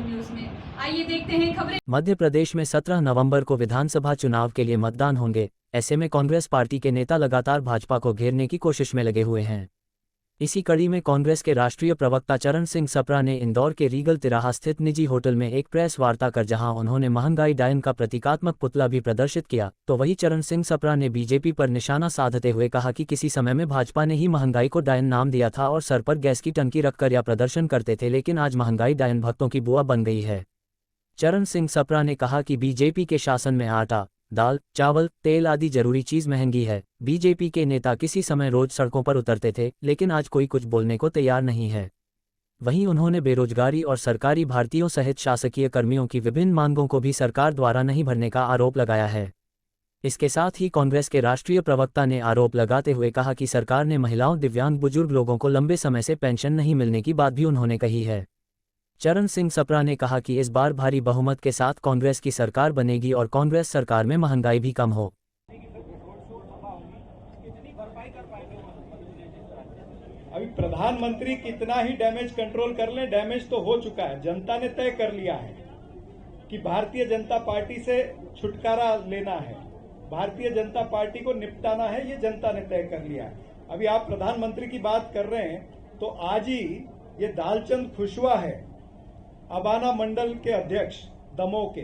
Journalism news में। आइए देखते हैं खबरें। मध्य प्रदेश में 17 नवंबर को विधानसभा चुनाव के लिए मतदान होंगे। ऐसे में कांग्रेस पार्टी के नेता लगातार भाजपा को घेरने की कोशिश में लगे हुए हैं। इसी कड़ी में कांग्रेस के राष्ट्रीय प्रवक्ता चरण सिंह सप्रा ने इंदौर के रीगल तिराहा स्थित निजी होटल में एक प्रेस वार्ता कर जहां उन्होंने महंगाई डायन का प्रतीकात्मक पुतला भी प्रदर्शित किया, तो वहीं चरण सिंह सप्रा ने बीजेपी पर निशाना साधते हुए कहा कि किसी समय में भाजपा ने ही महंगाई को डायन नाम दिया था और सर पर गैस की टंकी रखकर या प्रदर्शन करते थे, लेकिन आज महंगाई डायन भक्तों की बुआ बन गई है। चरण सिंह सप्रा ने कहा कि बीजेपी के शासन में आटा, दाल, चावल, तेल आदि जरूरी चीज महंगी है। बीजेपी के नेता किसी समय रोज सड़कों पर उतरते थे, लेकिन आज कोई कुछ बोलने को तैयार नहीं है। वहीं उन्होंने बेरोजगारी और सरकारी भर्तियों सहित शासकीय कर्मियों की विभिन्न मांगों को भी सरकार द्वारा नहीं भरने का आरोप लगाया है। इसके साथ ही कांग्रेस के राष्ट्रीय प्रवक्ता ने आरोप लगाते हुए कहा कि सरकार ने महिलाओं, दिव्यांग, बुजुर्ग लोगों को लंबे समय से पेंशन नहीं मिलने की बात भी उन्होंने कही है। चरण सिंह सप्रा ने कहा कि इस बार भारी बहुमत के साथ कांग्रेस की सरकार बनेगी और कांग्रेस सरकार में महंगाई भी कम हो। अभी प्रधानमंत्री कितना ही डैमेज कंट्रोल कर लें, डैमेज तो हो चुका है। जनता ने तय कर लिया है कि भारतीय जनता पार्टी से छुटकारा लेना है, भारतीय जनता पार्टी को निपटाना है, ये जनता ने तय कर लिया है। अभी आप प्रधानमंत्री की बात कर रहे हैं तो आज ही ये दालचंद खुशवा है, अबाना मंडल के अध्यक्ष दमोह के,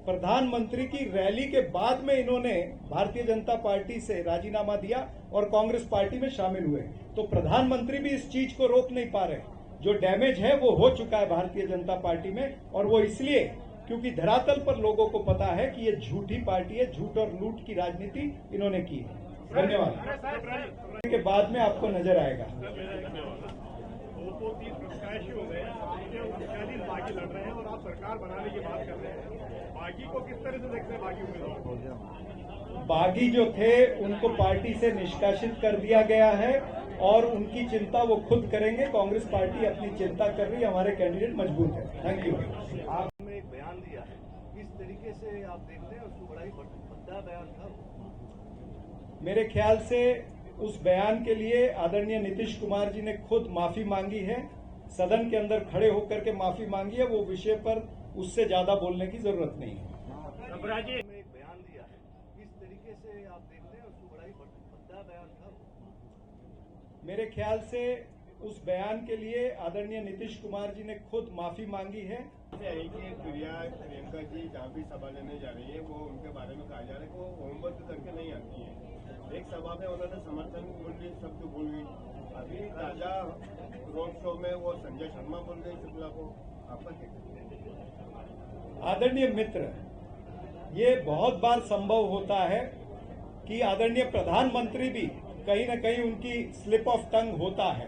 प्रधानमंत्री की रैली के बाद में इन्होंने भारतीय जनता पार्टी से राजीनामा दिया और कांग्रेस पार्टी में शामिल हुए। तो प्रधानमंत्री भी इस चीज को रोक नहीं पा रहे। जो डैमेज है वो हो चुका है भारतीय जनता पार्टी में, और वो इसलिए क्योंकि धरातल पर लोगों को पता है कि ये झूठी पार्टी है, झूठ और लूट की राजनीति इन्होंने की है। धन्यवाद। के बाद में आपको नजर आएगा। बागी लड़ रहे हैं और आप सरकार बनाने की बात कर रहे हैं, बागी को किस तरह से देखते हैं? बागी उम्मीदवार बागी जो थे उनको पार्टी से निष्कासित कर दिया गया है और उनकी चिंता वो खुद करेंगे। कांग्रेस पार्टी अपनी चिंता कर रही है, हमारे कैंडिडेट मजबूत है। Thank you. आपने एक बयान दिया है, किस तरीके से आप देखते हैं? उसको बड़ा ही भद्दा बयान था। मेरे ख्याल से उस बयान के लिए आदरणीय नीतीश कुमार जी ने खुद माफी मांगी है, सदन के अंदर खड़े होकर के माफी मांगी है। वो विषय पर उससे ज्यादा बोलने की जरूरत नहीं है। एक बयान दिया है, किस तरीके से आप देखते हैं? उसको बड़ा ही भद्दा बयान था। मेरे ख्याल से उस बयान के लिए आदरणीय नीतीश कुमार जी ने खुद माफी मांगी है। प्रियंका जी जहाँ भी सभा लेने जा रही है वो उनके बारे में कहा जा रहा है कि वो होमवर्क करके नहीं आती है। एक सभा में उन्होंने समर्थन मूल्य शब्द बोल गई। अभी ताजा रोड शो में वो संजय शर्मा बोल गई शुक्ला को। आपका आदरणीय मित्र, ये बहुत बार संभव होता है कि आदरणीय प्रधानमंत्री भी कहीं न कहीं उनकी स्लिप ऑफ टंग होता है।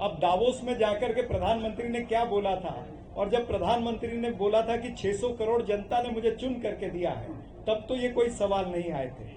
अब दावोस में जाकर के प्रधानमंत्री ने क्या बोला था, और जब प्रधानमंत्री ने बोला था कि 600 करोड़ जनता ने मुझे चुन करके दिया है, तब तो ये कोई सवाल नहीं आए थे।